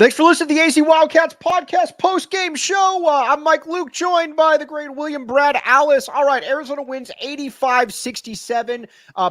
Thanks for listening to the AZ Wildcats podcast post-game show. I'm Mike Luke, joined by the great Luke and Brad Allis. All right, Arizona wins 85-67.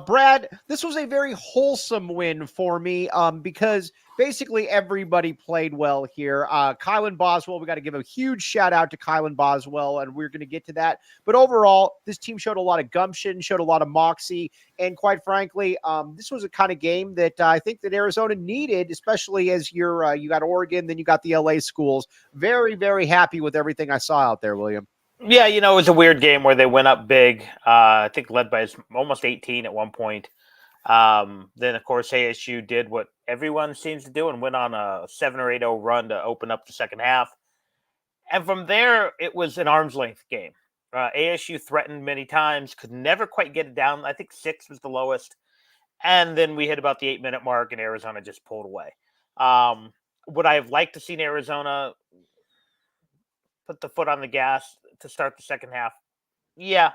Brad, this was a very wholesome win for me because basically everybody played well here. Kylan Boswell, we got to give a huge shout out to Kylan Boswell, and we're going to get to that. But overall, this team showed a lot of gumption, showed a lot of moxie, and quite frankly, this was a kind of game that I think that Arizona needed, especially as you got Oregon, then you got the LA schools. Very, very happy with everything I saw out there, William. Yeah, it was a weird game where they went up big. I think led by almost 18 at one point. Then, of course, ASU did what everyone seems to do and went on a 7 or 8-0 run to open up the second half. And from there, it was an arm's length game. ASU threatened many times, could never quite get it down. I think 6 was the lowest. And then we hit about the 8-minute mark, and Arizona just pulled away. Would I have liked to seen Arizona put the foot on the gas to start the second half? Yeah.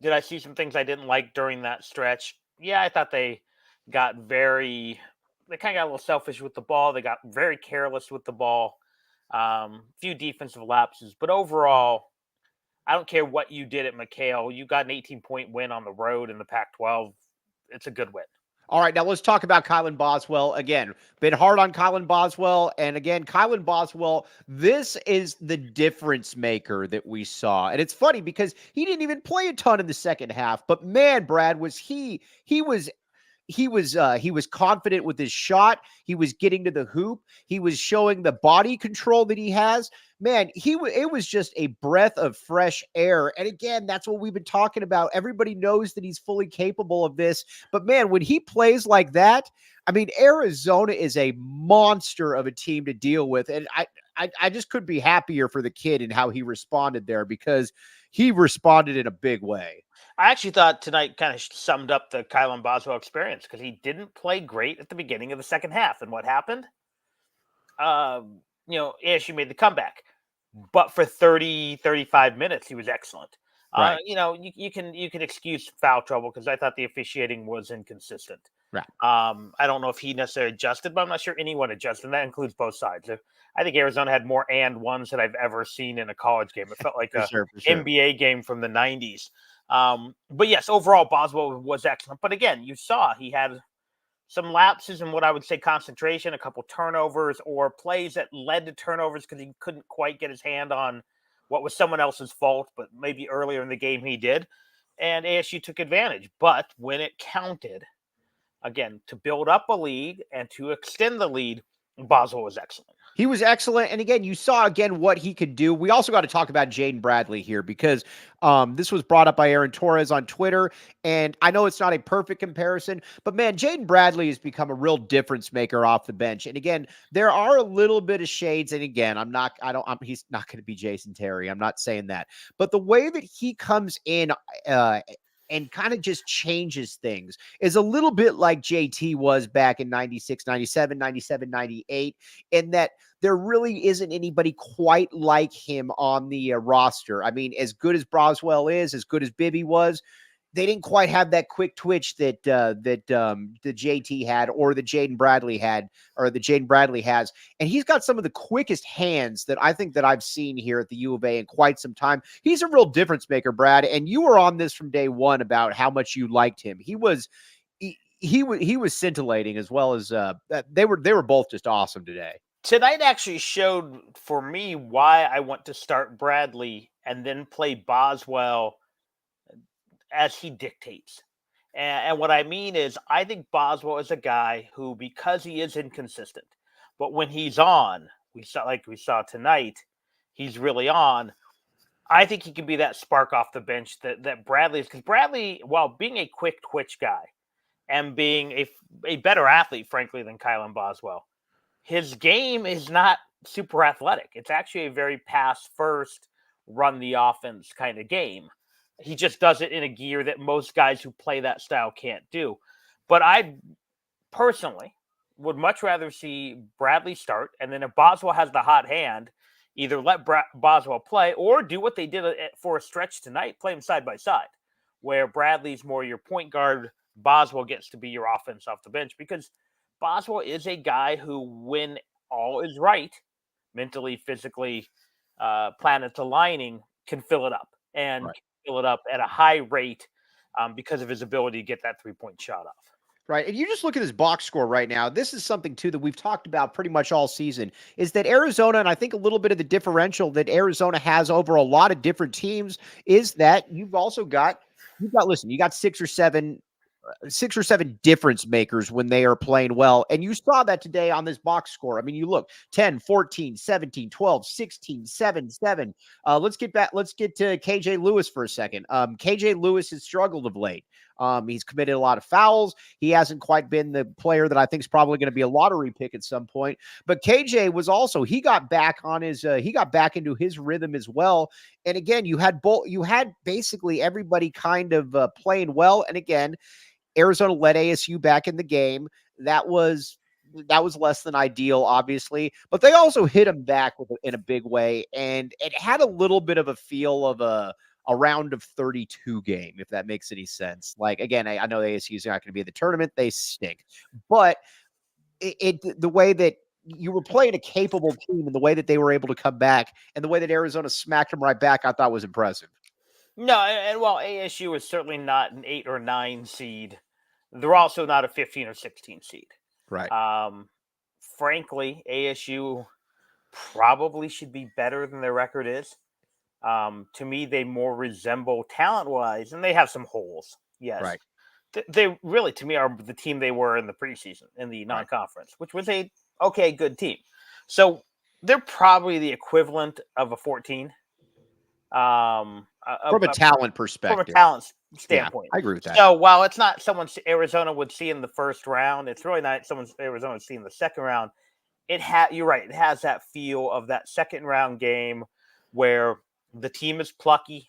Did I see some things I didn't like during that stretch? Yeah, I thought they kind of got a little selfish with the ball. They got very careless with the ball. Few defensive lapses. But overall, I don't care what you did at McHale. You got an 18-point win on the road in the Pac-12. It's a good win. All right, now let's talk about Kylan Boswell. Again, been hard on Kylan Boswell. And again, Kylan Boswell, this is the difference maker that we saw. And it's funny because he didn't even play a ton in the second half. But man, Brad, was he was confident with his shot. He was getting to the hoop. He was showing the body control that he has. Man, it was just a breath of fresh air. And again, that's what we've been talking about. Everybody knows that he's fully capable of this. But man, when he plays like that, I mean, Arizona is a monster of a team to deal with. And I just couldn't be happier for the kid and how he responded there, because he responded in a big way. I actually thought tonight kind of summed up the Kylan Boswell experience, because he didn't play great at the beginning of the second half. And what happened? ASU made the comeback. But for 30, 35 minutes, he was excellent. Right. You can excuse foul trouble, because I thought the officiating was inconsistent. Right. I don't know if he necessarily adjusted, but I'm not sure anyone adjusted. And that includes both sides. I think Arizona had more and ones that I've ever seen in a college game. It felt like For a sure. NBA game from the 90s. But yes, overall, Boswell was excellent. But again, you saw he had some lapses in what I would say concentration, a couple turnovers, or plays that led to turnovers because he couldn't quite get his hand on what was someone else's fault, but maybe earlier in the game he did. And ASU took advantage. But when it counted, again, to build up a lead and to extend the lead, Boswell was excellent. He was excellent. And again, you saw again what he could do. We also got to talk about Jaden Bradley here, because this was brought up by Aaron Torres on Twitter. And I know it's not a perfect comparison, but man, Jaden Bradley has become a real difference maker off the bench. And again, there are a little bit of shades. And again, he's not going to be Jason Terry. I'm not saying that, but the way that he comes in, and kind of just changes things is a little bit like JT was back in 96, 97, 98, in that there really isn't anybody quite like him on the roster. I mean, as good as Boswell is, as good as Bibby was, they didn't quite have that quick twitch that the JT had, or the Jaden Bradley had, or the Jaden Bradley has. And he's got some of the quickest hands that I think that I've seen here at the U of A in quite some time. He's a real difference maker, Brad. And you were on this from day one about how much you liked him. He was scintillating, as well as they were both just awesome today. Tonight actually showed for me why I want to start Bradley and then play Boswell as he dictates. And what I mean is, I think Boswell is a guy who, because he is inconsistent, but when he's on, we saw tonight, he's really on. I think he can be that spark off the bench that Bradley is. Because Bradley, while being a quick twitch guy and being a better athlete, frankly, than Kylan Boswell, his game is not super athletic. It's actually a very pass first, run the offense kind of game. He just does it in a gear that most guys who play that style can't do. But I personally would much rather see Bradley start, and then if Boswell has the hot hand, either let Boswell play or do what they did for a stretch tonight, play them side by side, where Bradley's more your point guard, Boswell gets to be your offense off the bench, because Boswell is a guy who, when all is right, mentally, physically, planets aligning, can fill it up and Right. can fill it up at a high rate because of his ability to get that 3-point shot off. Right. And you just look at this box score right now. This is something, too, that we've talked about pretty much all season is that Arizona, and I think a little bit of the differential that Arizona has over a lot of different teams is that listen, you got six or seven difference makers when they are playing well. And you saw that today on this box score. I mean, you look 10, 14, 17, 12, 16, 7, 7. Let's get to KJ Lewis for a second. KJ Lewis has struggled of late. He's committed a lot of fouls. He hasn't quite been the player that I think is probably going to be a lottery pick at some point. But KJ was also, he got back into his rhythm as well. And again, you had basically everybody kind of playing well. And again, Arizona led ASU back in the game. That was less than ideal, obviously, but they also hit him back in a big way, and it had a little bit of a feel of a round of 32 game, if that makes any sense. Like, again, I know ASU is not going to be in the tournament; they stink, but the way that you were playing a capable team, and the way that they were able to come back, and the way that Arizona smacked them right back, I thought was impressive. No, and while ASU is certainly not an 8 or 9 seed, they're also not a 15 or 16 seed. Right. Frankly, ASU probably should be better than their record is. To me, they more resemble talent-wise, and they have some holes. Yes, Right. They really, to me, are the team they were in the preseason in the non-conference, which was a good team. So they're probably the equivalent of a 14. From a talent perspective. From a talent standpoint. Yeah, I agree with that. So while it's not someone Arizona would see in the first round, it's really not someone Arizona would see in the second round. You're right. It has that feel of that second round game where the team is plucky.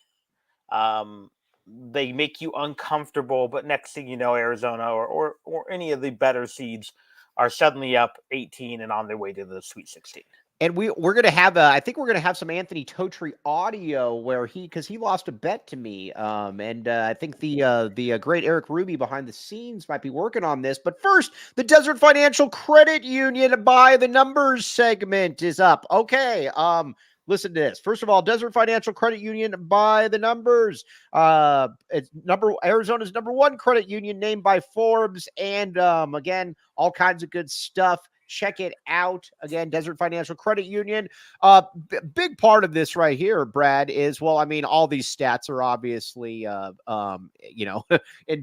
They make you uncomfortable, but next thing you know, Arizona or any of the better seeds are suddenly up 18 and on their way to the Sweet 16. And we're going to have I think we're going to have some Anthony Totri audio because he lost a bet to me. And I think the great Eric Ruby behind the scenes might be working on this. But first, the Desert Financial Credit Union by the numbers segment is up. Okay. Listen to this. First of all, Desert Financial Credit Union by the numbers. Arizona's number one credit union named by Forbes. And again, all kinds of good stuff. Check it out. Again, Desert Financial Credit Union. Big part of this right here, Brad, is, well, I mean, all these stats are obviously,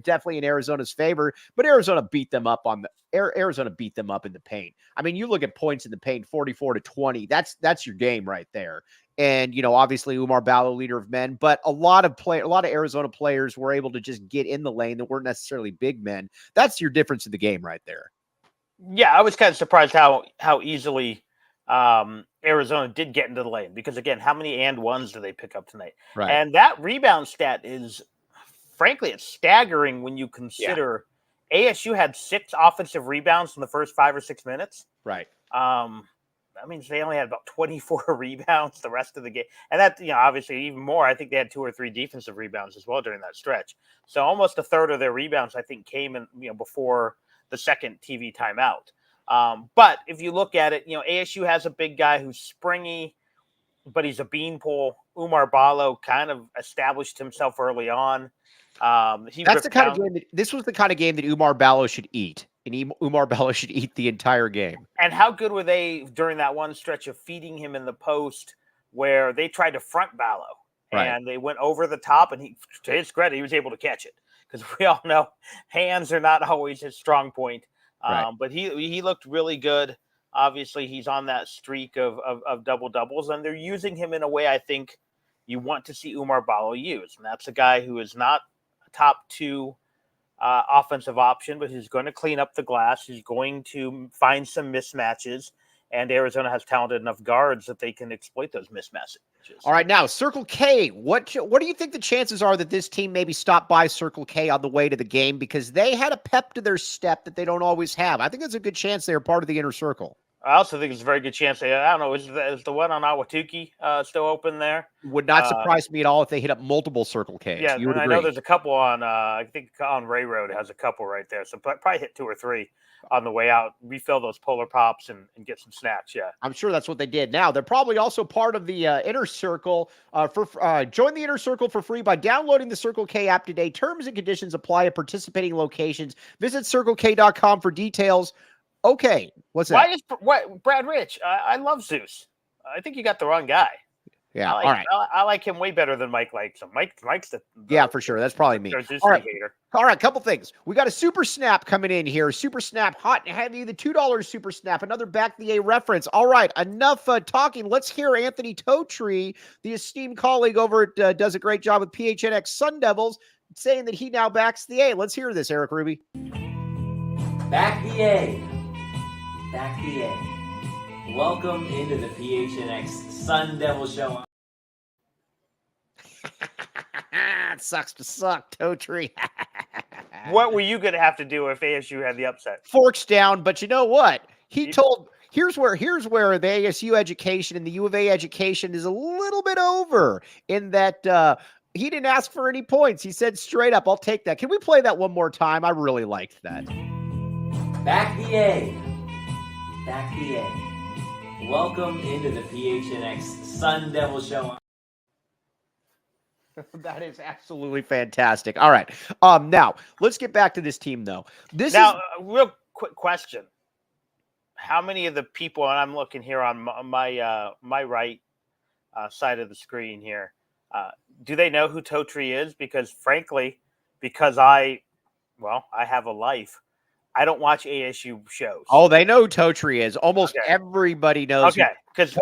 definitely in Arizona's favor, but Arizona beat them up Arizona beat them up in the paint. I mean, you look at points in the paint, 44-20. That's your game right there. And, obviously Umar Ballo, leader of men, but a lot of Arizona players were able to just get in the lane that weren't necessarily big men. That's your difference in the game right there. Yeah, I was kind of surprised how easily Arizona did get into the lane because, again, how many and ones do they pick up tonight? Right. And that rebound stat is, frankly, it's staggering when you consider ASU had 6 offensive rebounds in the first 5 or 6 minutes. Right. That means they only had about 24 rebounds the rest of the game. And that, obviously even more, I think they had 2 or 3 defensive rebounds as well during that stretch. So almost a third of their rebounds, I think, came in, before the second TV timeout. But if you look at it, ASU has a big guy who's springy, but he's a beanpole. Umar Ballo kind of established himself early on. This was the kind of game that Umar Ballo should eat. And Umar Ballo should eat the entire game. And how good were they during that one stretch of feeding him in the post where they tried to front Ballo? Right. And they went over the top, and to his credit, he was able to catch it. Because we all know hands are not always his strong point. Right. But he looked really good. Obviously, he's on that streak of double-doubles, and they're using him in a way I think you want to see Umar Ballo use. And that's a guy who is not a top 2 offensive option, but he's going to clean up the glass. He's going to find some mismatches. And Arizona has talented enough guards that they can exploit those mismatches. All right, now Circle K. What do you think the chances are that this team maybe stopped by Circle K on the way to the game because they had a pep to their step that they don't always have? I think there's a good chance they are part of the inner circle. I also think it's a very good chance. I don't know, is the one on Awatuki still open there? Would not surprise me at all if they hit up multiple Circle Ks. Yeah, You would and I know agree. there's a couple on, I think on Ray Road has a couple right there. So probably hit 2 or 3 on the way out, refill those Polar Pops and get some snacks. Yeah. I'm sure that's what they did. Now, they're probably also part of the Inner Circle. Join the Inner Circle for free by downloading the Circle K app today. Terms and conditions apply at participating locations. Visit CircleK.com for details. Okay, what's that? What Brad Rich? I love Zeus. I think you got the wrong guy. Yeah, all right. I like him way better than Mike likes him. Mike's the yeah, for sure. That's probably me. All right. Hater. All right, couple things. We got a Super Snap coming in here. Super Snap, hot and heavy, the $2 Super Snap, another Back the A reference. All right, enough talking. Let's hear Anthony Totri, the esteemed colleague over at does a great job with PHNX Sun Devils, saying that he now backs the A. Let's hear this, Eric Ruby. Back the A. Back the A. Welcome into the PHNX Sun Devil Show. It sucks to suck, Totri. What were you going to have to do if ASU had the upset? Forks down, but you know what? Here's where the ASU education and the U of A education is a little bit over in that he didn't ask for any points. He said straight up, I'll take that. Can we play that one more time? I really liked that. Back the A. Back the A. Welcome into the PHNX Sun Devil Show. That is absolutely fantastic. All right. Now let's get back to this team, though. Real quick question: how many of the people, and I'm looking here on my right side of the screen here, do they know who Totri is? Because frankly, I have a life. I don't watch ASU shows. Oh, they know who Totri is. Almost everybody knows. Okay, because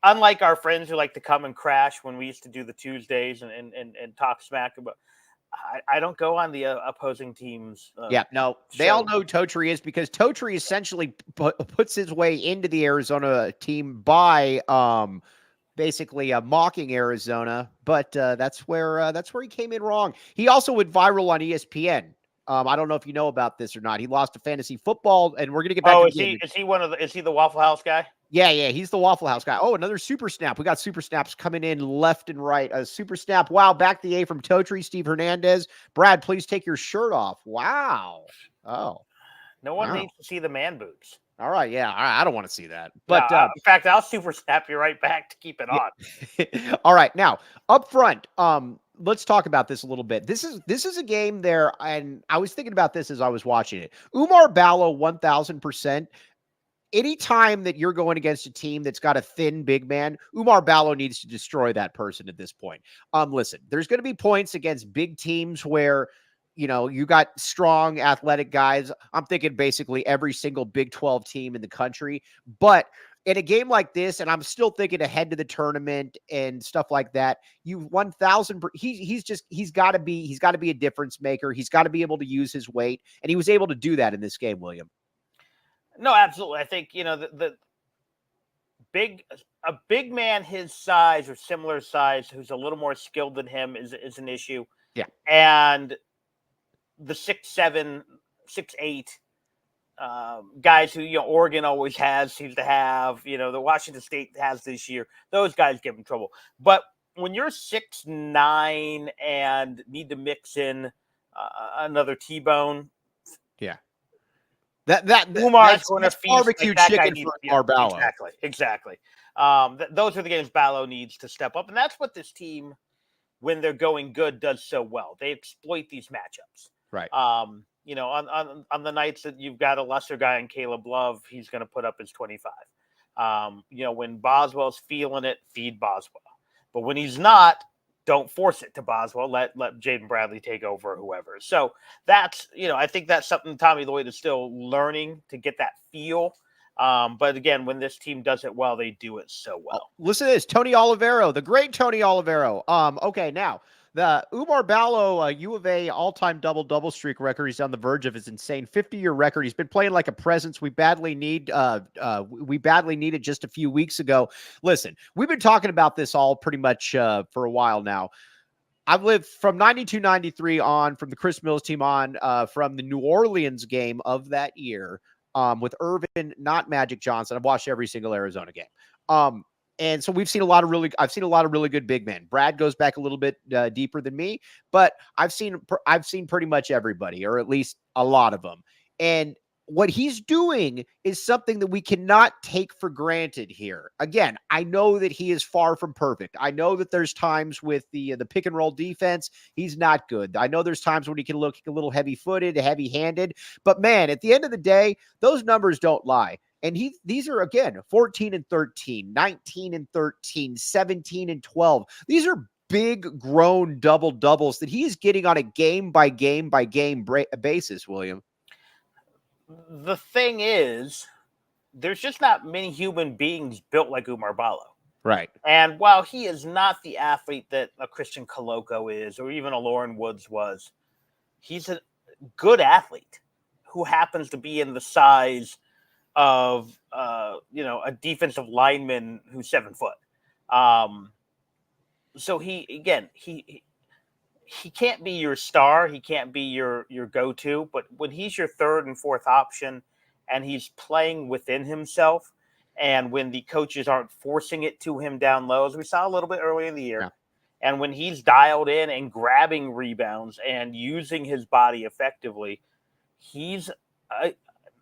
unlike our friends who like to come and crash when we used to do the Tuesdays and talk smack about, I don't go on the opposing teams. They all know who Totri is because Totri essentially puts his way into the Arizona team by basically mocking Arizona, but that's where he came in wrong. He also went viral on ESPN. I don't know if you know about this or not. He lost to fantasy football, and we're gonna get back. Is he the Waffle House guy? Yeah, he's the Waffle House guy. Oh, another Super Snap. We got Super Snaps coming in left and right. A Super Snap. Wow, back the A from Totri, Steve Hernandez. Brad, please take your shirt off. Wow. Oh. No one needs to see the man boobs. All right, yeah. I don't want to see that. But in fact, I'll Super Snap you right back to keep it on. All right, now up front, let's talk about this a little bit. This is a game there, and I was thinking about this as I was watching it. Umar Ballo, 1,000%. Anytime that you're going against a team that's got a thin big man, Umar Ballo needs to destroy that person at this point. Listen, there's going to be points against big teams where, you got strong athletic guys. I'm thinking basically every single Big 12 team in the country. But in a game like this, and I'm still thinking ahead to the tournament and stuff like that, you 1,000. He's got to be a difference maker. He's got to be able to use his weight, and he was able to do that in this game, William. No, absolutely. I think a big man his size or similar size who's a little more skilled than him is an issue. Yeah, and the 6'7", 6'8" guys who Oregon always seems to have, the Washington State has this year. Those guys give them trouble. But when you're 6'9" and need to mix in another T-bone, yeah. Umar's going to feast barbecue like chicken for Umar Ballo. Exactly. Those are the games Ballo needs to step up, and that's what this team, when they're going good, does so well. They exploit these matchups. Right. On the nights that you've got a lesser guy in Caleb Love, he's going to put up his 25. When Boswell's feeling it, feed Boswell. But when he's not, don't force it to Boswell. Let Jaden Bradley take over or whoever. So that's, I think that's something Tommy Lloyd is still learning to get that feel. But again, when this team does it well, they do it so well. Listen to this, Tony Olivero, the great Tony Olivero. Okay, now the Umar Ballo U of A all-time double streak record. He's on the verge of his insane 50-year record. He's been playing like a presence. We badly needed just a few weeks ago. Listen, we've been talking about this all pretty much for a while now. I've lived from 92-93 on, from the Chris Mills team on, from the New Orleans game of that year. with Irvin, not Magic Johnson. I've watched every single Arizona game. And so I've seen a lot of really good big men. Brad goes back a little bit deeper than me, but I've seen pretty much everybody, or at least a lot of them. And what he's doing is something that we cannot take for granted here. Again, I know that he is far from perfect. I know that there's times with the pick and roll defense, he's not good. I know there's times when he can look a little heavy-footed, heavy-handed, but man, at the end of the day, those numbers don't lie. And these are, again, 14 and 13, 19 and 13, 17 and 12. These are big grown doubles that he's getting on a game by game basis, William. The thing is, there's just not many human beings built like Umar Ballo. Right. And while he is not the athlete that a Christian Coloco is, or even a Lauren Woods was, he's a good athlete who happens to be in the size of a defensive lineman who's 7 foot. So he can't be your star, he can't be your go-to, but when he's your third and fourth option and he's playing within himself, and when the coaches aren't forcing it to him down low, as we saw a little bit earlier in the year, and when he's dialed in and grabbing rebounds and using his body effectively, he's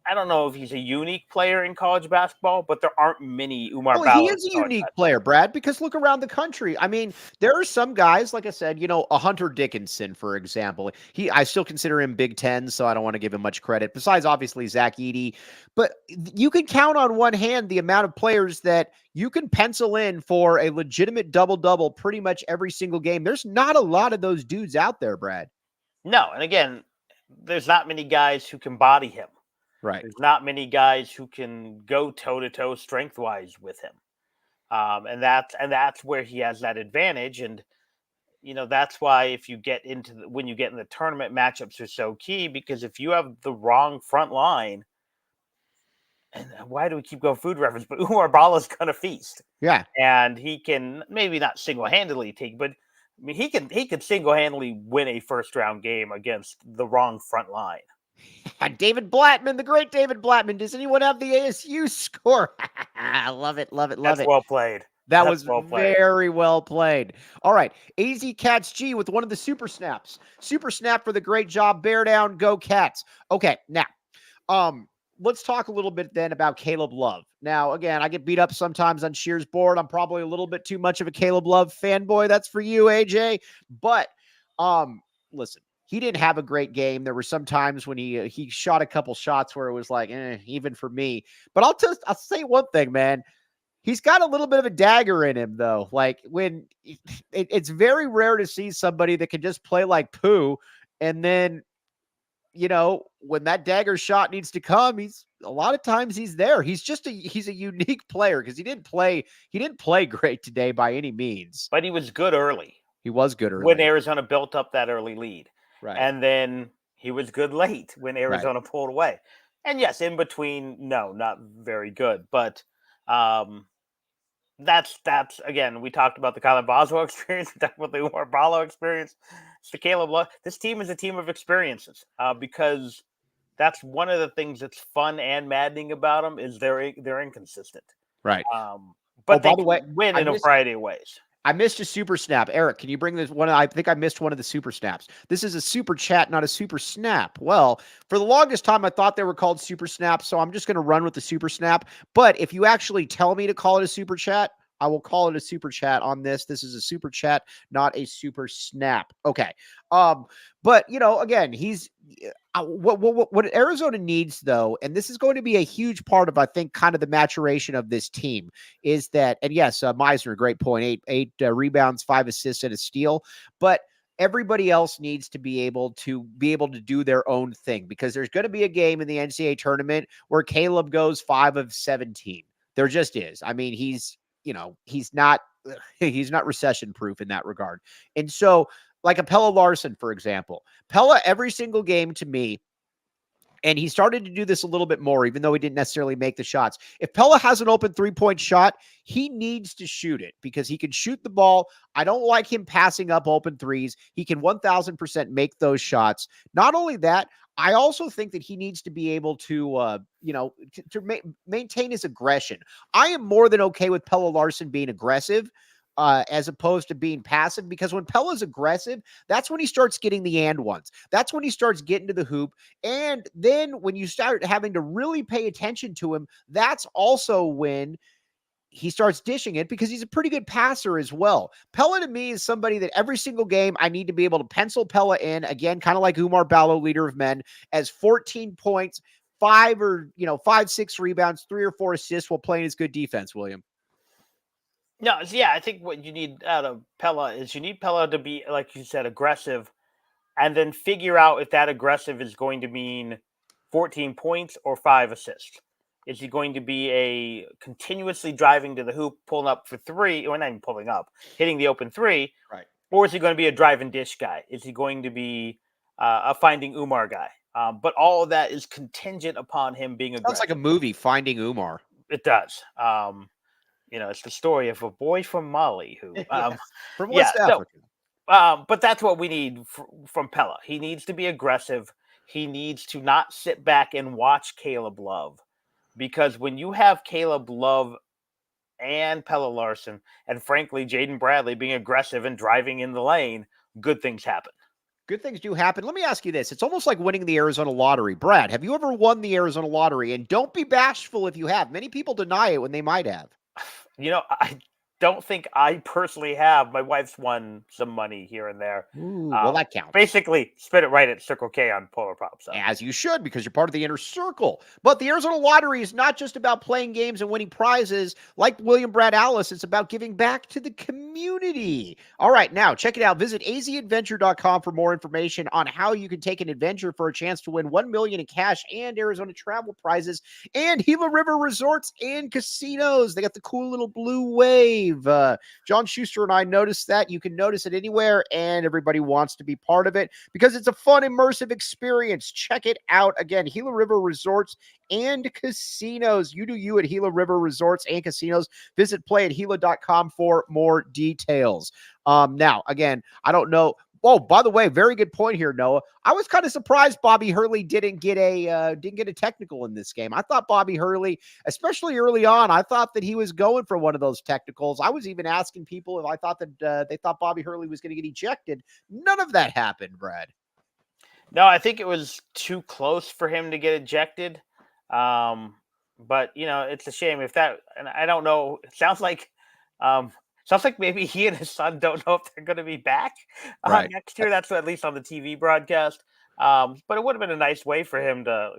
I don't know if he's a unique player in college basketball, but there aren't many Umar Ballo. He is a unique player, Brad, because look around the country. I mean, there are some guys, like I said, a Hunter Dickinson, for example. I still consider him Big Ten, so I don't want to give him much credit, besides obviously Zach Edey. But you can count on one hand the amount of players that you can pencil in for a legitimate double-double pretty much every single game. There's not a lot of those dudes out there, Brad. No, and again, there's not many guys who can body him. Right. There's not many guys who can go toe-to-toe strength-wise with him. And that's where he has that advantage. And, that's why when you get in the tournament, matchups are so key, because if you have the wrong front line, and why do we keep going food reference, but Umar Ballo's going to feast. Yeah. And he can maybe not single-handedly take, but I mean, he can single-handedly win a first-round game against the wrong front line. David Blattman, the great David Blattman. Does anyone have the ASU score? I love it. That's well played. That was very well played. All right. AZ Cats G with one of the super snaps. Super snap for the great job. Bear down. Go Cats. Okay. Now, let's talk a little bit then about Caleb Love. Now, again, I get beat up sometimes on Shear's board. I'm probably a little bit too much of a Caleb Love fanboy. That's for you, AJ. But, listen. He didn't have a great game. There were some times when he shot a couple shots where it was like, even for me. But I'll say one thing, man. He's got a little bit of a dagger in him, though. Like when it's very rare to see somebody that can just play like poo, and then when that dagger shot needs to come, a lot of times he's there. He's a unique player because he didn't play great today by any means. But he was good early. He was good early when Arizona built up that early lead. Right. And then he was good late when Arizona pulled away. And yes, in between, no, not very good. But that's again, we talked about the Kylan Boswell experience, we talked about the Umar Ballo experience. It's the Caleb Love. This team is a team of experiences because that's one of the things that's fun and maddening about them is they're inconsistent. Right. But they win in a variety of ways. I missed a super snap. Eric, can you bring this one? I think I missed one of the super snaps. This is a super chat, not a super snap. Well, for the longest time, I thought they were called super snaps, so I'm just going to run with the super snap. But if you actually tell me to call it a super chat, I will call it a super chat on this. This is a super chat, not a super snap. Okay. But again, he's what Arizona needs though, and this is going to be a huge part of, I think, kind of the maturation of this team is that, and yes, Meisner, great point, eight rebounds, 5 assists and a steal, but everybody else needs to be able to do their own thing because there's going to be a game in the NCAA tournament where Caleb goes 5 of 17. There just is. I mean, he's not recession proof in that regard. And so like a Pella Larson, for example, Pella every single game to me And he started to do this a little bit more, even though he didn't necessarily make the shots. If Pella has an open 3-point shot, he needs to shoot it because he can shoot the ball. I don't like him passing up open threes. He can 1,000% make those shots. Not only that, I also think that he needs to be able to, maintain his aggression. I am more than okay with Pella Larsson being aggressive as opposed to being passive, because when Pella's aggressive, that's when he starts getting the and ones. That's when he starts getting to the hoop. And then when you start having to really pay attention to him, that's also when he starts dishing it, because he's a pretty good passer as well. Pella to me is somebody that every single game I need to be able to pencil Pella in, again, kind of like Umar Ballo, leader of men, as 14 points, 5, 6 rebounds, 3 or 4 assists while playing his good defense, William. No, yeah, I think what you need out of Pella is you need Pella to be, like you said, aggressive, and then figure out if that aggressive is going to mean 14 points or 5 assists. Is he going to be a continuously driving to the hoop, pulling up for 3, or not even pulling up, hitting the open 3, right? Or is he going to be a drive and dish guy? Is he going to be a finding Umar guy? But all of that is contingent upon him being aggressive. Sounds like a movie, Finding Umar. It does. It's the story of a boy from Mali who, yes, from West Africa. But that's what we need from Pella. He needs to be aggressive. He needs to not sit back and watch Caleb Love, because when you have Caleb Love and Pella Larsson, and frankly, Jaden Bradley being aggressive and driving in the lane, good things happen. Good things do happen. Let me ask you this. It's almost like winning the Arizona lottery. Brad, have you ever won the Arizona lottery? And don't be bashful if you have. Many people deny it when they might have. I don't think I personally have. My wife's won some money here and there. Ooh, well, that counts. Basically, spit it right at Circle K on Polar Pop. So. As you should, because you're part of the inner circle. But the Arizona Lottery is not just about playing games and winning prizes. Like William Brad Allis, it's about giving back to the community. All right, now check it out. Visit azadventure.com for more information on how you can take an adventure for a chance to win $1 million in cash and Arizona travel prizes and Gila River Resorts and Casinos. They got the cool little blue wave. John Schuster and I noticed that. You can notice it anywhere, and everybody wants to be part of it because it's a fun, immersive experience. Check it out. Again, Gila River Resorts and Casinos. You do you at Gila River Resorts and Casinos. Visit playatgila.com for more details. Now, again, I don't know. Oh, by the way, very good point here, Noah. I was kind of surprised Bobby Hurley didn't get a technical in this game. I thought Bobby Hurley, especially early on, I thought that he was going for one of those technicals. I was even asking people if I thought that they thought Bobby Hurley was going to get ejected. None of that happened, Brad. No, I think it was too close for him to get ejected. But it's a shame if that. And I don't know. It sounds like maybe he and his son don't know if they're going to be back next year. That's at least on the TV broadcast. But it would have been a nice way for him to,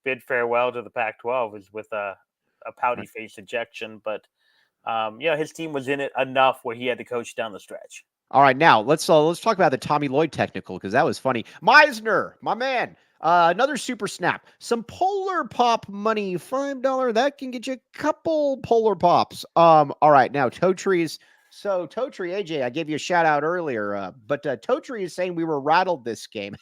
bid farewell to the Pac-12 is with a pouty face ejection. But, his team was in it enough where he had to coach down the stretch. All right, now let's talk about the Tommy Lloyd technical, because that was funny. Meisner, my man. Another super snap. Some Polar Pop money, $5. That can get you a couple Polar Pops. All right, now Toe Trees. So Toe Tree, AJ, I gave you a shout out earlier, but Toe Tree is saying we were rattled this game.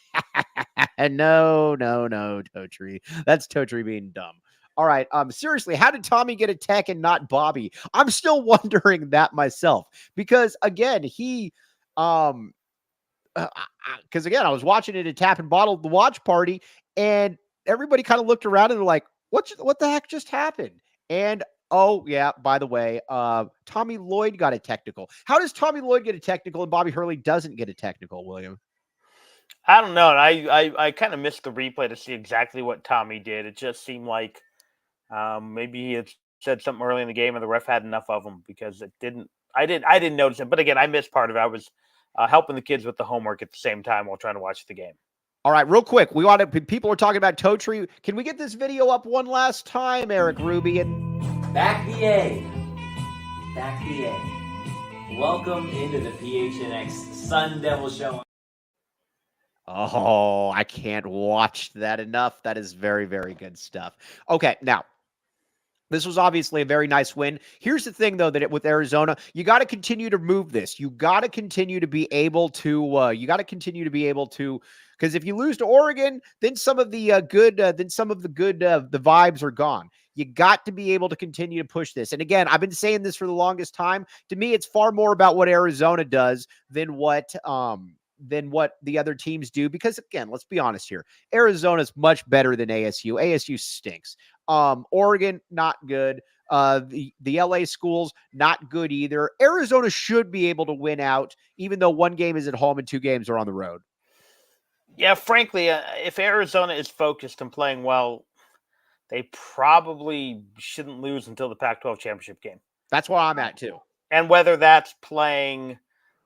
No, Toe Tree. That's Toe Tree being dumb. All right, seriously, how did Tommy get a tech and not Bobby? I'm still wondering that myself, because again, he because again, I was watching it at Tap and Bottle, the watch party, and everybody kind of looked around and they're like, what the heck just happened? And oh yeah, by the way, Tommy Lloyd got a technical. How does Tommy Lloyd get a technical and Bobby Hurley doesn't get a technical, William? I don't know. I kind of missed the replay to see exactly what Tommy did. It just seemed like maybe he had said something early in the game and the ref had enough of him, because I didn't notice it. But again, I missed part of it. I was helping the kids with the homework at the same time while trying to watch the game. All right, real quick. People are talking about Toe Tree. Can we get this video up one last time, Eric Ruby? And Back the A. Welcome into the PHNX Sun Devil Show. Oh, I can't watch that enough. That is very, very good stuff. Okay, now, This was obviously a very nice win. Here's the thing, though, that with Arizona, you got to continue to move this. You got to continue to be able to. Because if you lose to Oregon, then some of the the vibes are gone. You got to be able to continue to push this. And again, I've been saying this for the longest time. To me, it's far more about what Arizona does than what the other teams do. Because again, let's be honest here. Arizona's much better than ASU. ASU stinks. Oregon, not good. The LA schools, not good either. Arizona should be able to win out, even though one game is at home and 2 games are on the road. Yeah, frankly, if Arizona is focused and playing well, they probably shouldn't lose until the Pac-12 championship game. That's where I'm at too. And whether that's playing,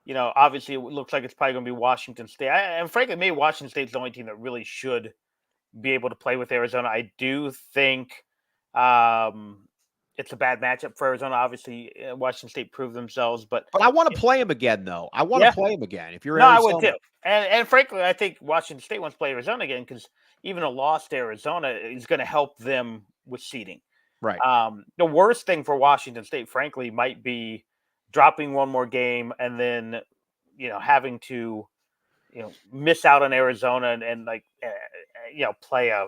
obviously it looks like it's probably going to be Washington State. And frankly, maybe Washington State's the only team that really should be able to play with Arizona. I do think it's a bad matchup for Arizona. Obviously, Washington State proved themselves, but I want to play them again, though. I want to play them again. If you're Arizona. I would too. And frankly, I think Washington State wants to play Arizona again because even a loss to Arizona is going to help them with seeding. Right. The worst thing for Washington State, frankly, might be dropping one more game and then having to miss out on Arizona and play a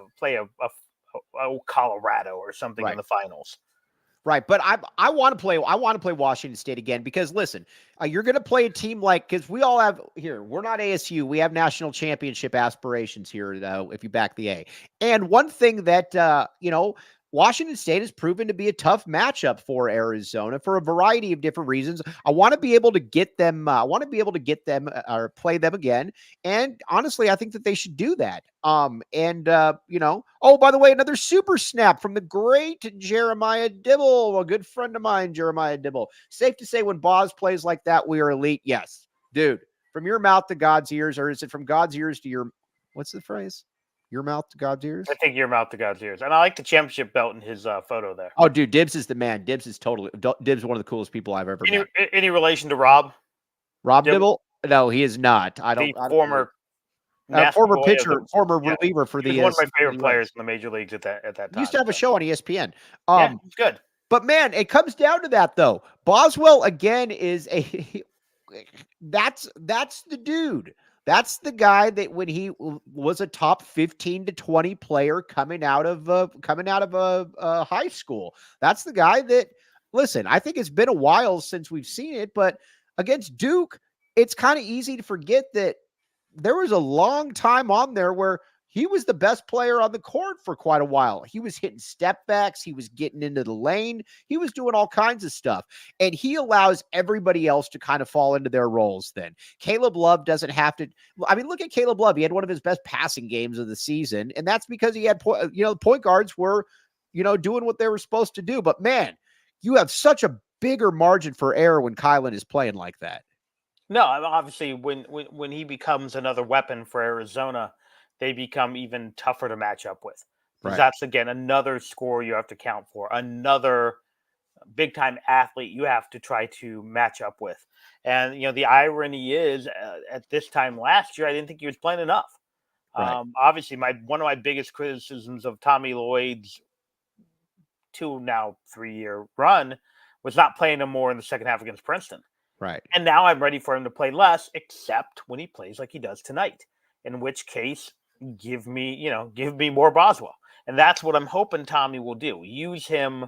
Colorado or something in the finals. Right, but I want to play Washington State again because listen, you're going to play a team because we all have here. We're not ASU. We have national championship aspirations here. If you back the A, and one thing that Washington State has proven to be a tough matchup for Arizona for a variety of different reasons. I want to be able to get them. Or play them again. And honestly, I think that they should do that. Oh, by the way, another super snap from the great Jeremiah Dibble, a good friend of mine, Jeremiah Dibble. Safe to say when Boz plays like that, we are elite. Yes, dude, from your mouth to God's ears, or is it from God's ears to your, what's the phrase? Your mouth to God's ears? I think your mouth to God's ears. And I like the championship belt in his photo there. Oh, dude, Dibs is the man. Dibs is one of the coolest people I've ever met. Any relation to Rob? Rob Dibble? No, he is not. Former pitcher, former reliever for the. He was one of my favorite players in the major leagues at that time. He used to have a show on ESPN. It's good. But man, it comes down to that though. Boswell again is that's the dude. That's the guy that when he was a top 15 to 20 player coming out of high school, that's the guy that, listen, I think it's been a while since we've seen it, but against Duke, it's kind of easy to forget that there was a long time on there where he was the best player on the court for quite a while. He was hitting step backs. He was getting into the lane. He was doing all kinds of stuff. And he allows everybody else to kind of fall into their roles then. Caleb Love doesn't have to. I mean, look at Caleb Love. He had one of his best passing games of the season. And that's because he had, point guards were, doing what they were supposed to do. But man, you have such a bigger margin for error when Kylan is playing like that. No, obviously when he becomes another weapon for Arizona, they become even tougher to match up with. Right. That's, again, another score you have to count for, another big-time athlete you have to try to match up with. And, the irony is, at this time last year, I didn't think he was playing enough. Right. Obviously, one of my biggest criticisms of Tommy Lloyd's 3-year run was not playing him more in the second half against Princeton. Right. And now I'm ready for him to play less, except when he plays like he does tonight, in which case give me more Boswell. And that's what I'm hoping Tommy will do. Use him,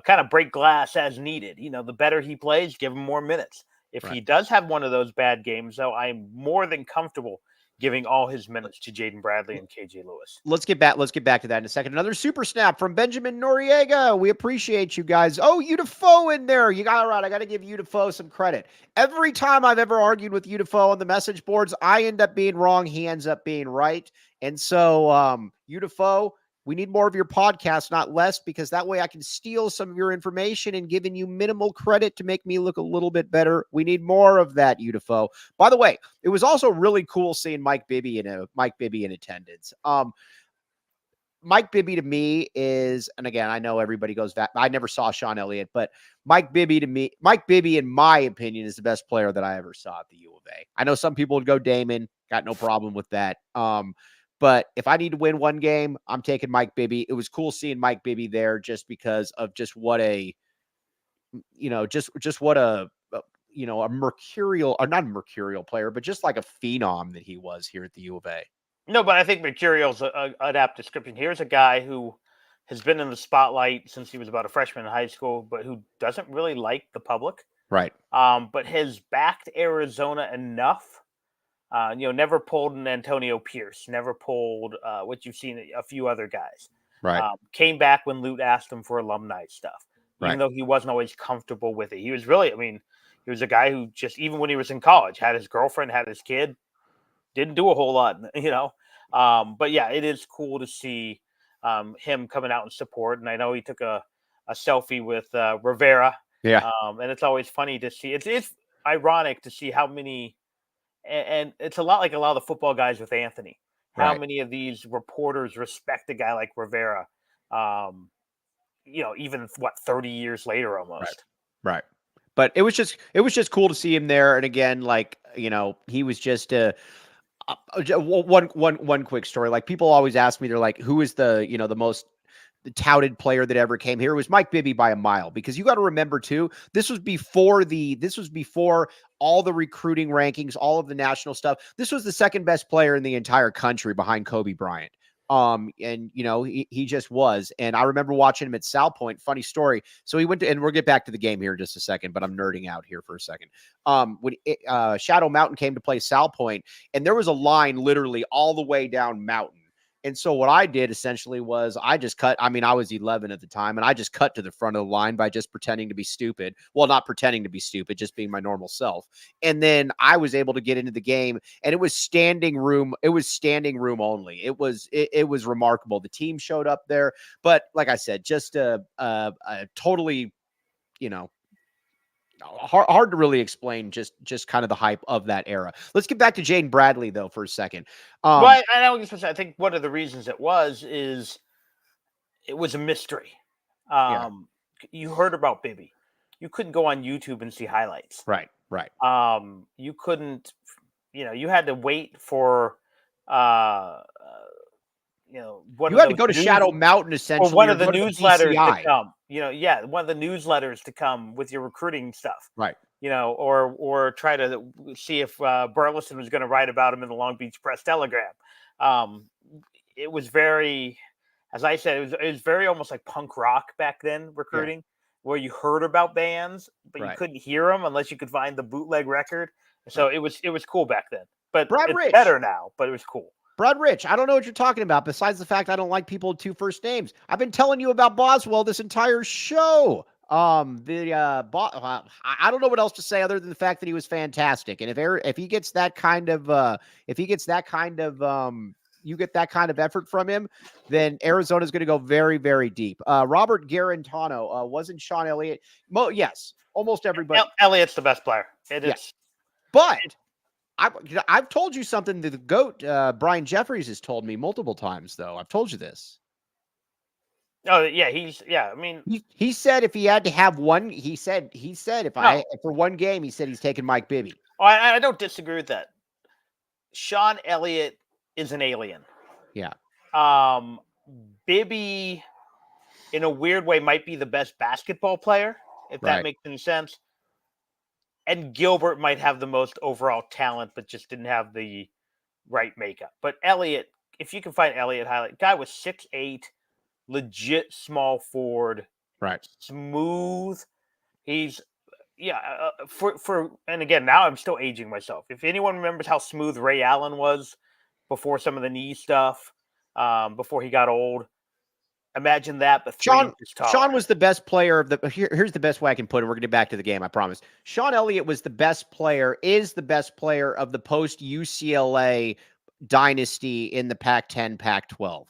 kind of break glass as needed. The better he plays, give him more minutes. If he does have one of those bad games, though, I'm more than comfortable giving all his minutes to Jaden Bradley and KJ Lewis. Let's get back to that in a second. Another super snap from Benjamin Noriega. We appreciate you guys. Oh, Udafo in there. You got it right. I got to give Udafo some credit. Every time I've ever argued with Udafo on the message boards, I end up being wrong. He ends up being right. And so, Udafo, we need more of your podcast, not less, because that way I can steal some of your information and giving you minimal credit to make me look a little bit better. We need more of that, Udafo. By the way, it was also really cool seeing Mike Bibby in attendance. Mike Bibby to me is, and again, I know everybody goes back. I never saw Sean Elliott, but Mike Bibby, in my opinion, is the best player that I ever saw at the U of A. I know some people would go Damon, got no problem with that. But if I need to win one game, I'm taking Mike Bibby. It was cool seeing Mike Bibby there just because of just what a, just what a a mercurial, or not a mercurial player, but just like a phenom that he was here at the U of A. No, but I think Mercurial's an apt description. Here's a guy who has been in the spotlight since he was about a freshman in high school, but who doesn't really like the public. Right. But has backed Arizona enough. Never pulled an Antonio Pierce, never pulled what you've seen a few other guys. Right. Came back when Lute asked him for alumni stuff, even though he wasn't always comfortable with it. He was really, he was a guy who just, even when he was in college, had his girlfriend, had his kid, didn't do a whole lot, But yeah, it is cool to see him coming out and support. And I know he took a selfie with Rivera. Yeah. And it's always funny to see. It's ironic to see how many, and it's a lot like a lot of the football guys with Anthony. How many of these reporters respect a guy like Rivera? Even 30 years later almost. Right. But it was just cool to see him there. And again, he was just one quick story. Like, people always ask me, they're like, who is the most touted player that ever came here? It was Mike Bibby by a mile, because you got to remember too, this was before all the recruiting rankings, all of the national stuff. This was the second best player in the entire country behind Kobe Bryant. He just was. And I remember watching him at Sal Point. Funny story. So he went to, and we'll get back to the game here in just a second, but I'm nerding out here for a second. When Shadow Mountain came to play Sal Point, and there was a line literally all the way down Mountain. And so what I did essentially was I just cut. I was 11 at the time, and I just cut to the front of the line by just pretending to be stupid. Well, not pretending to be stupid, just being my normal self. And then I was able to get into the game, and it was standing room. It was standing room only. It was remarkable. The team showed up there, but like I said, just a totally, hard to really explain just kind of the hype of that era. Let's get back to Jaden Bradley though for a second. I think one of the reasons it was a mystery. You heard about Bibby. You couldn't go on YouTube and see highlights. Right. You couldn't, you had to wait for you had to go to Shadow Mountain essentially, or one of the newsletters to come. One of the newsletters to come with your recruiting stuff. Right. Or try to see if Burleson was going to write about him in the Long Beach Press Telegram. It was very, as I said, it was very almost like punk rock back then, recruiting, where you heard about bands, but you couldn't hear them unless you could find the bootleg record. So it was cool back then. But it's better now, but it was cool. Brad Rich, I don't know what you're talking about, besides the fact I don't like people with two first names. I've been telling you about Boswell this entire show. I don't know what else to say other than the fact that he was fantastic. And if he gets that kind of you get that kind of effort from him, then Arizona's going to go very, very deep. Robert Garantano, wasn't Sean Elliott? Yes, almost everybody. Elliott's the best player. It is. Yes. But I've told you something that the GOAT, Brian Jeffries, has told me multiple times, though. I've told you this. Oh, yeah. He said if he had to have one, he said for one game, he said he's taking Mike Bibby. Oh, I don't disagree with that. Sean Elliott is an alien. Yeah. Bibby, in a weird way, might be the best basketball player, if that makes any sense. And Gilbert might have the most overall talent, but just didn't have the right makeup. But Elliott, if you can find Elliott highlight, guy was 6'8", legit small forward, right? Smooth. He's and again, now I'm still aging myself. If anyone remembers how smooth Ray Allen was before some of the knee stuff, before he got old, imagine that. But Sean was the best player of the. Here's the best way I can put it. We're going to get back to the game, I promise. Sean Elliott was the best player. Is the best player of the post UCLA dynasty in the Pac-10, Pac-12.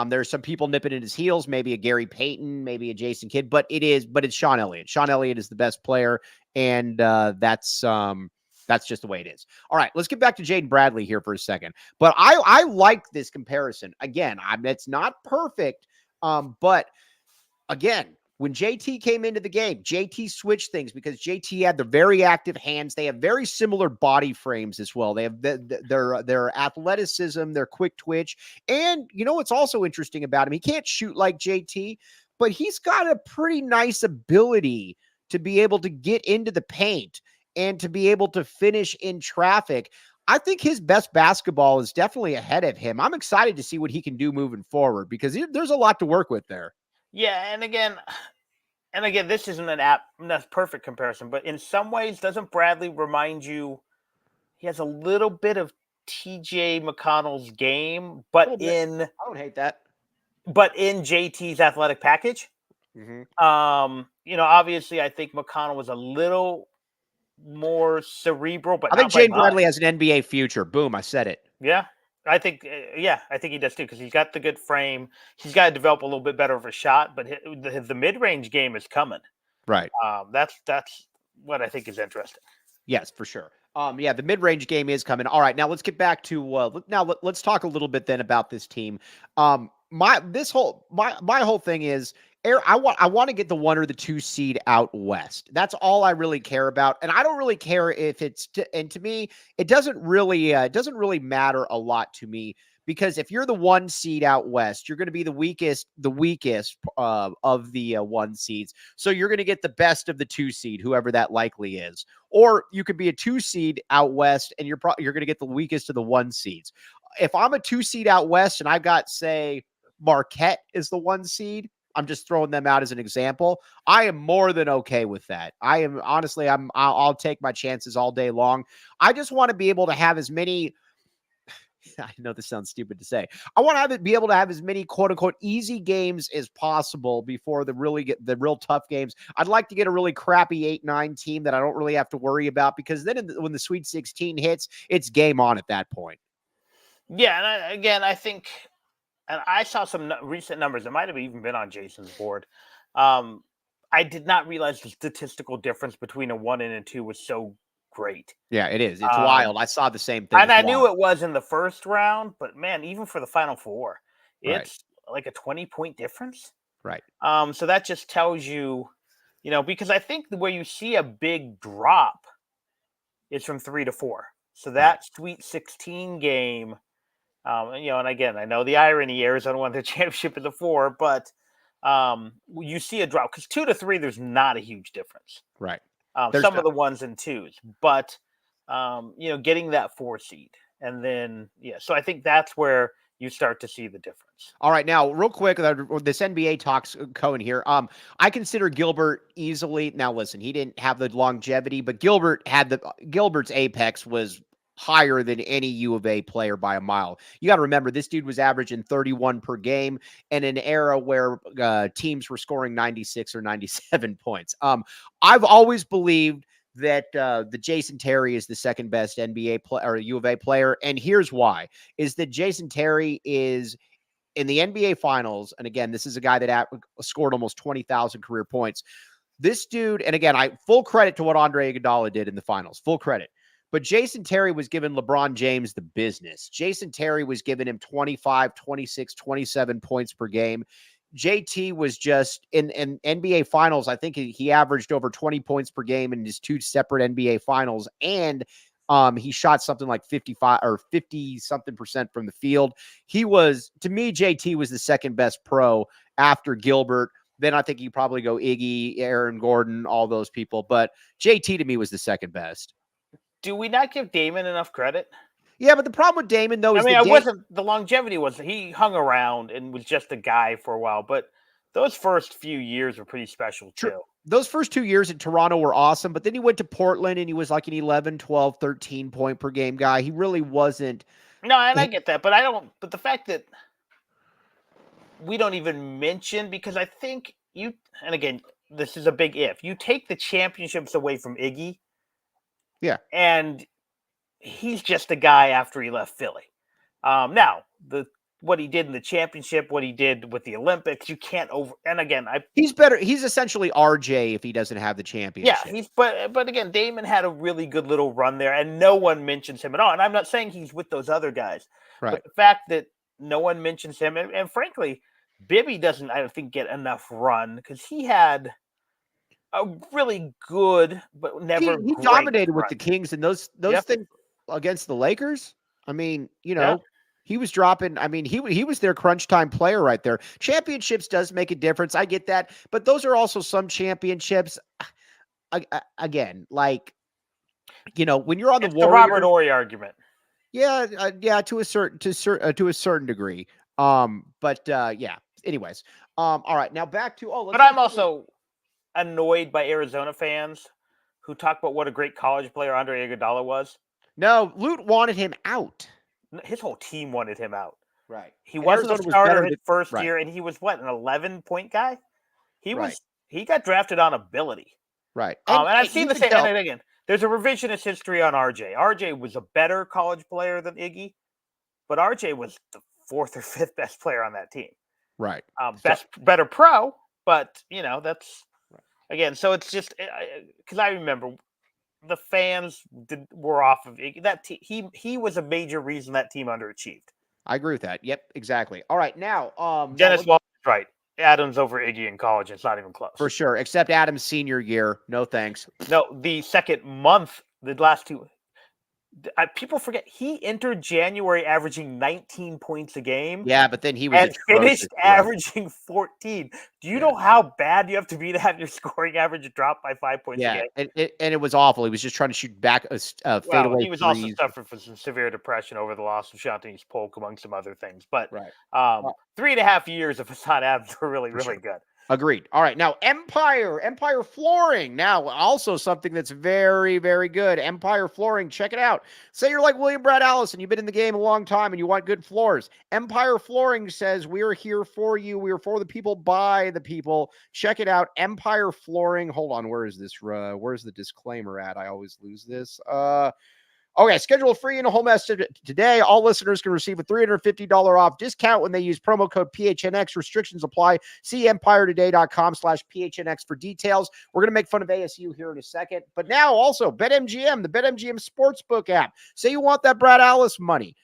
There's some people nipping at his heels, maybe a Gary Payton, maybe a Jason Kidd, but it's Sean Elliott. Sean Elliott is the best player, and that's just the way it is. All right, let's get back to Jaden Bradley here for a second. But I like this comparison. Again, it's not perfect, but again, When JT came into the game, JT switched things because JT had the very active hands. They have very similar body frames as well. They have their athleticism, their quick twitch. And you know what's also interesting about him? He can't shoot like JT, but he's got a pretty nice ability to be able to get into the paint and to be able to finish in traffic. I think his best basketball is definitely ahead of him. I'm excited to see what he can do moving forward because there's a lot to work with there. Yeah, and again, this isn't that's perfect comparison, but in some ways, doesn't Bradley remind you? He has a little bit of TJ McConnell's game, but I don't hate that. But in JT's athletic package. Mm-hmm. Obviously, I think McConnell was a little more cerebral, but I think Jaden Bradley has an NBA future. Boom, I said it. Yeah. I think he does too, because he's got the good frame. He's got to develop a little bit better of a shot, but the mid-range game is coming. Right. That's what I think is interesting. Yes, for sure. The mid-range game is coming. All right, now let's get back to let's talk a little bit then about this team. My whole thing is I want to get the 1 or the 2 seed out west. That's all I really care about, and I don't really care if it's to me it doesn't really matter a lot to me, because if you're the 1 seed out west, you're going to be the weakest of the 1 seeds. So you're going to get the best of the 2 seed, whoever that likely is. Or you could be a 2 seed out west and you're going to get the weakest of the 1 seeds. If I'm a 2 seed out west and I've got, say, Marquette is the 1 seed, I'm just throwing them out as an example, I am more than okay with that. I am honestly, I'll take my chances all day long. I just want to be able to have as many, I know this sounds stupid to say, I want to be able to have as many quote unquote easy games as possible before the real tough games. I'd like to get a really crappy 8-9 team that I don't really have to worry about, because then when the Sweet 16 hits, it's game on at that point. Yeah, and I think, and I saw some recent numbers that might have even been on Jason's board. I did not realize the statistical difference between a 1 and a 2 was so great. Yeah, it is. It's wild. I saw the same thing. And I knew it was in the first round, but man, even for the Final Four, it's like a 20-point difference. Right. So that just tells you, because I think where you see a big drop is from 3 to 4. So that Sweet 16 game, and again, I know the irony, Arizona won the championship in the 4, but you see a drop because 2 to 3, there's not a huge difference. Right. Some of the 1s and 2s, but getting that 4 seed, and then so I think that's where you start to see the difference. All right, now real quick, this NBA talks Cohen here. I consider Gilbert easily. Now listen, he didn't have the longevity, but Gilbert's apex was higher than any U of A player by a mile. You got to remember, this dude was averaging 31 per game in an era where teams were scoring 96 or 97 points. I've always believed that the Jason Terry is the second best NBA player or U of A player. And here's why, is that Jason Terry is in the NBA finals. And again, this is a guy that scored almost 20,000 career points. This dude, and again, full credit to what Andre Iguodala did in the finals, full credit. But Jason Terry was giving LeBron James the business. Jason Terry was giving him 25, 26, 27 points per game. JT was just in NBA finals. I think he averaged over 20 points per game in his 2 separate NBA finals. And he shot something like 55 or 50 something % from the field. To me, JT was the second best pro after Gilbert. Then I think you probably go Iggy, Aaron Gordon, all those people. But JT to me was the second best. Do we not give Damon enough credit? Yeah, but the problem with Damon, though, is the longevity was he hung around and was just a guy for a while, but those first few years were pretty special too. True. Those first 2 years in Toronto were awesome, but then he went to Portland and he was like an 11, 12, 13 point per game guy. He really wasn't. No, and I get that, but but the fact that we don't even mention, because I think and again, this is a big if, you take the championships away from Iggy. Yeah. And he's just a guy after he left Philly. Now, what he did in the championship, what he did with the Olympics, you can't and again, he's better. He's essentially RJ if he doesn't have the championship. Yeah, but again, Damon had a really good little run there, and no one mentions him at all. And I'm not saying he's with those other guys, right? But the fact that no one mentions him, and frankly, Bibby doesn't, I don't think, get enough run because he had a really good but never He great dominated with run. the Kings and those Yep. things against the Lakers. I mean, Yeah. he was dropping. I mean, he was their crunch time player right there. Championships does make a difference. I get that, but those are also some championships. Again, like when you're on the It's the Robert Warriors, Ory argument. yeah, to a certain degree. Yeah. Anyways, all right, now back to But I'm also annoyed by Arizona fans who talk about what a great college player Andre Iguodala was. No, Lute wanted him out. His whole team wanted him out. Right. He And wasn't Arizona a was starter better his than- first right. year, and he was what, an 11-point guy? He Right. was. He got drafted on ability. Right. And I've seen you the can same. tell- And again, there's a revisionist history on RJ. RJ was a better college player than Iggy, but RJ was the 4th or 5th best player on that team. Right. Better pro, but that's again. So it's just because I remember the fans were off of Iggy. That he was a major reason that team underachieved. I agree with that. Yep, exactly. All right, now Dennis Walsh is right. Adams over Iggy in college. It's not even close. For sure, except Adams' senior year. No thanks. No, the second month, the last two. People forget he entered January averaging 19 points a game. Yeah, but then he was and finished averaging 14. Do you know how bad you have to be to have your scoring average drop by 5 points a game? And it was awful. He was just trying to shoot back fadeaway. He was also suffering from some severe depression over the loss of Shanti's Polk, among some other things. But 3.5 years of Hassan Adams were really, really good. Agreed. All right. Now, Empire Flooring. Now, also something that's very, very good. Empire Flooring. Check it out. Say you're like William Brad Allis and you've been in the game a long time and you want good floors. Empire Flooring says we are here for you. We are for the people, by the people. Check it out. Empire Flooring. Hold on. Where is this? Where's the disclaimer at? I always lose this. Okay, schedule a free in-home estimate today. All listeners can receive a $350 off discount when they use promo code PHNX. Restrictions apply. See empiretoday.com/PHNX for details. We're going to make fun of ASU here in a second. But now also BetMGM, the BetMGM Sportsbook app. Say you want that Brad Allis money.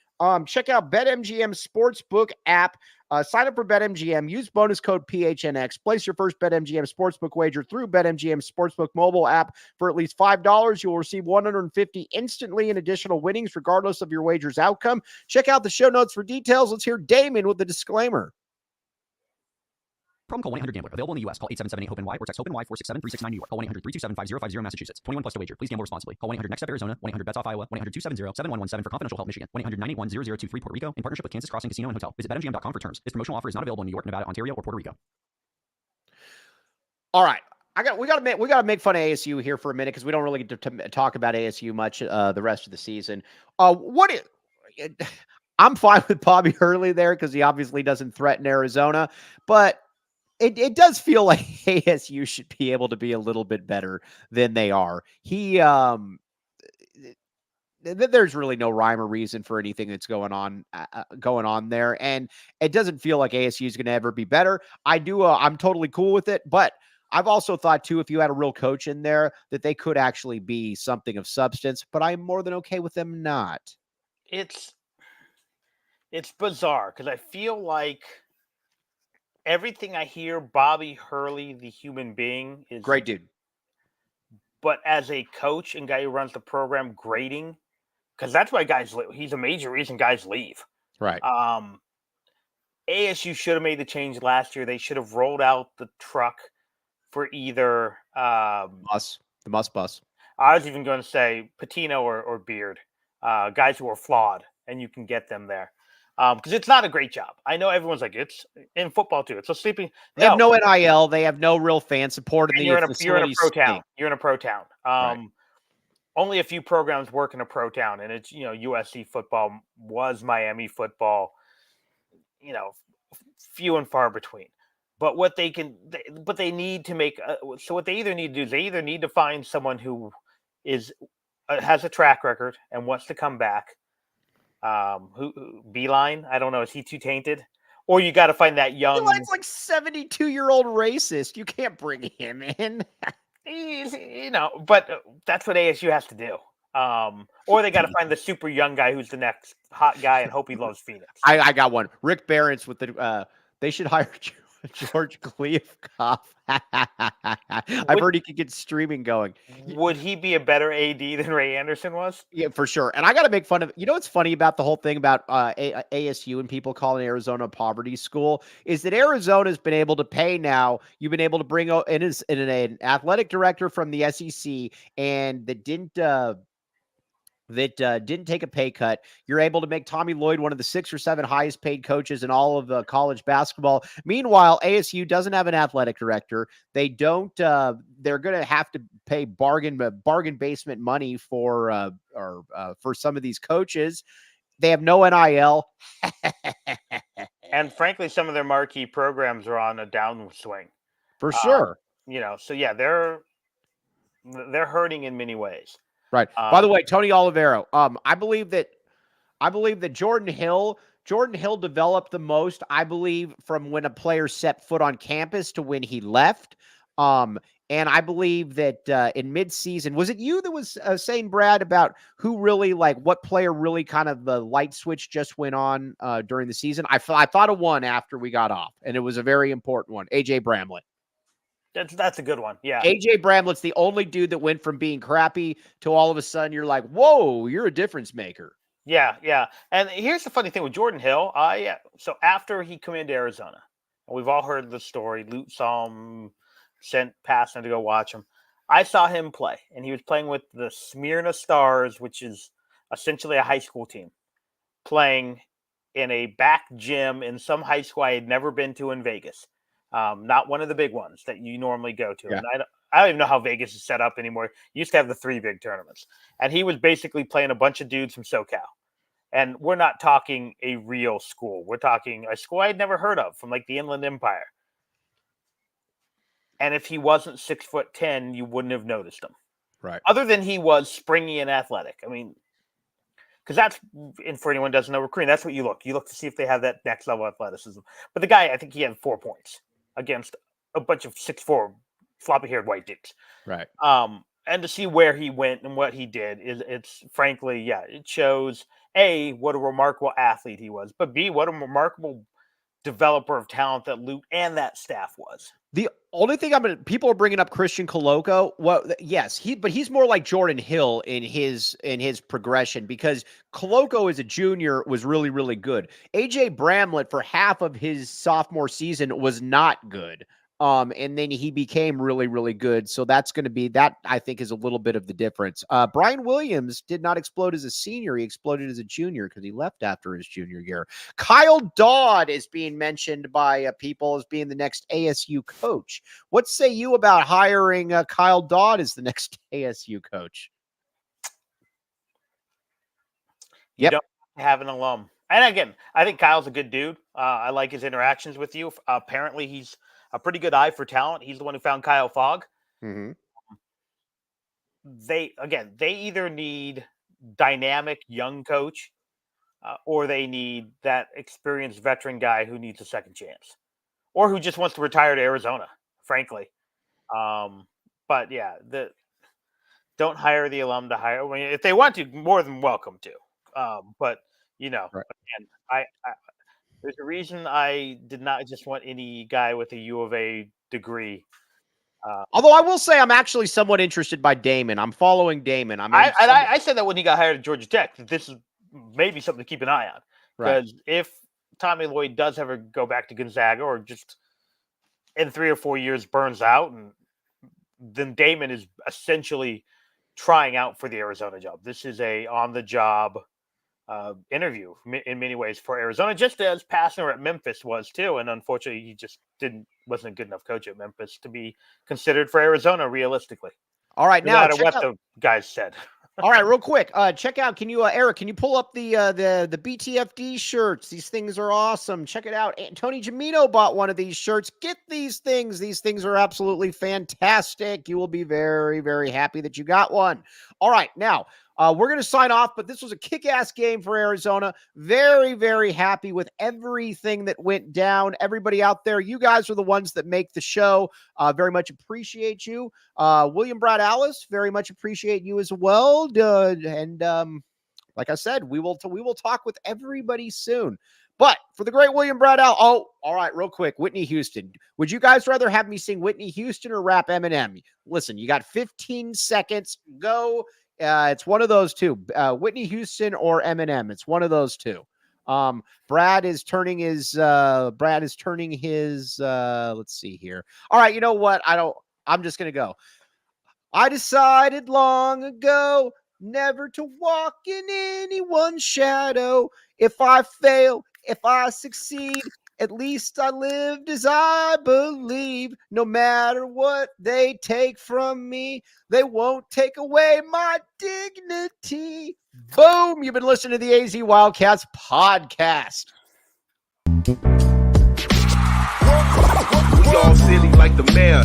Check out BetMGM Sportsbook app. Sign up for BetMGM. Use bonus code PHNX. Place your first BetMGM Sportsbook wager through BetMGM Sportsbook mobile app for at least $5. You will receive $150 instantly in additional winnings, regardless of your wager's outcome. Check out the show notes for details. Let's hear Damon with the disclaimer. Promo call 1-800-GAMBLER. Available in the U.S. Call 877-8-HOPE-NY or text HOPE-NY 467-369 New York. Call 1-800-327-5050 Massachusetts. 21 plus to wager. Please gamble responsibly. Call 1-800-NEXT-STEP Arizona. 1-800-BETS-OFF Iowa. 1-800-270-7117 for confidential help Michigan. 1-800-981-0023 Puerto Rico in partnership with Kansas Crossing Casino and Hotel. Visit BetMGM.com for terms. This promotional offer is not available in New York, Nevada, Ontario, or Puerto Rico. All right. We got to make fun of ASU here for a minute because we don't really get to talk about ASU much the rest of the season. I'm fine with Bobby Hurley there because he obviously doesn't threaten Arizona, but it does feel like ASU should be able to be a little bit better than they are. There's really no rhyme or reason for anything that's going on there, and it doesn't feel like ASU is going to ever be better. I'm totally cool with it, but I've also thought too, if you had a real coach in there, that they could actually be something of substance. But I'm more than okay with them not. It's bizarre because I feel like everything I hear, Bobby Hurley, the human being, is great dude. But as a coach and guy who runs the program, grading, because that's why guys leave. He's a major reason guys leave. Right. ASU should have made the change last year. They should have rolled out the truck for either the Muss bus. I was even going to say Patino or Beard, guys who are flawed, and you can get them there. Because it's not a great job. I know everyone's like, it's in football too. It's a sleeping. They have no NIL. They have no real fan support. And you're in a pro town. You're in a pro town. Right. Only a few programs work in a pro town, and it's USC football was Miami football. Few and far between. But what they need to make. So what they either need to do is they either need to find someone who has a track record and wants to come back. Beeline, I don't know, is he too tainted? Or you got to find that young. Beeline's like 72-year-old racist. You can't bring him in. But that's what ASU has to do. Or they got to find the super young guy who's the next hot guy and hope he loves Phoenix. I got one. Rick Barron's with the They should hire George Kliavkoff. I've heard he could get streaming going. Would he be a better AD than Ray Anderson was? Yeah, for sure. And I got to make fun of, what's funny about the whole thing about ASU and people calling Arizona a poverty school is that Arizona's been able to pay now. You've been able to bring in an athletic director from the SEC and that didn't take a pay cut. You're able to make Tommy Lloyd one of the 6 or 7 highest paid coaches in all of college basketball. Meanwhile, ASU doesn't have an athletic director. They don't. They're going to have to pay bargain basement money for some of these coaches. They have no NIL. And frankly, some of their marquee programs are on a downswing. For sure. So yeah, they're hurting in many ways. Right. By the way, Tony Olivero, I believe that Jordan Hill developed the most, I believe, from when a player set foot on campus to when he left. And I believe that in midseason, was it you that was saying, Brad, about who really, like, what player really kind of the light switch just went on during the season? I thought of one after we got off, and it was a very important one, AJ Bramlett. That's a good one. Yeah. AJ Bramlett's the only dude that went from being crappy to all of a sudden you're like, whoa, you're a difference maker. Yeah, yeah. And here's the funny thing with Jordan Hill. So after he committed to Arizona, we've all heard the story. Luke saw him, passed him to go watch him. I saw him play, and he was playing with the Smyrna Stars, which is essentially a high school team, playing in a back gym in some high school I had never been to in Vegas. Not one of the big ones that you normally go to. Yeah. And I don't even know how Vegas is set up anymore. You used to have the 3 big tournaments. And he was basically playing a bunch of dudes from SoCal. And we're not talking a real school. We're talking a school I'd never heard of from like the Inland Empire. And if he wasn't 6'10", you wouldn't have noticed him. Right. Other than he was springy and athletic. I mean, because that's, and for anyone who doesn't know recruiting, that's what you look. You look to see if they have that next level athleticism. But the guy, I think he had 4 points against a bunch of 6'4" floppy-haired white dudes. Right. And to see where he went and what he did it's frankly, yeah, it shows A, what a remarkable athlete he was, but B, what a remarkable developer of talent that Luke and that staff was. The only thing people are bringing up Christian Coloco. Well, yes, but he's more like Jordan Hill in his progression because Coloco as a junior was really, really good. AJ Bramlett for half of his sophomore season was not good. And then he became really, really good. So that's going to be that, I think, is a little bit of the difference. Brian Williams did not explode as a senior. He exploded as a junior because he left after his junior year. Kyle Dodd is being mentioned by people as being the next ASU coach. What say you about hiring Kyle Dodd as the next ASU coach? You don't have an alum. And again, I think Kyle's a good dude. I like his interactions with you. Apparently, he's a pretty good eye for talent. He's the one who found Kyle Fogg. Mm-hmm. They either need dynamic young coach or they need that experienced veteran guy who needs a second chance or who just wants to retire to Arizona, frankly. But yeah, don't hire the alum to hire. I mean, if they want to, more than welcome to. But right. Again, I there's a reason I did not just want any guy with a U of A degree. Although I will say I'm actually somewhat interested by Damon. I'm following Damon. I said that when he got hired at Georgia Tech, that this is maybe something to keep an eye on. Because if Tommy Lloyd does ever go back to Gonzaga or just in 3 or 4 years burns out, and then Damon is essentially trying out for the Arizona job. This is a on-the-job interview in many ways for Arizona, just as Passner at Memphis was too. And unfortunately, he just wasn't a good enough coach at Memphis to be considered for Arizona realistically. All right, no now matter what the guys said. All right, real quick, check out. Can you, Eric? Can you pull up the BTFD shirts? These things are awesome. Check it out. Tony Jamino bought one of these shirts. Get these things. These things are absolutely fantastic. You will be very, very happy that you got one. All right, now. We're going to sign off, but this was a kick-ass game for Arizona. Very, very happy with everything that went down. Everybody out there, you guys are the ones that make the show. Very much appreciate you. William Brad Allis, very much appreciate you as well. like I said, we will talk with everybody soon. But for the great William Brad Allis, oh, all right, real quick, Whitney Houston. Would you guys rather have me sing Whitney Houston or rap Eminem? Listen, you got 15 seconds. Go. It's one of those two. Whitney Houston or Eminem. It's one of those two. Brad is turning his let's see here. All right, you know what? I'm just gonna go. I decided long ago never to walk in anyone's shadow. If I fail, if I succeed, at least I lived as I believe. No matter what they take from me, they won't take away my dignity. Boom! You've been listening to the AZ Wildcats podcast. We all silly like the mayor.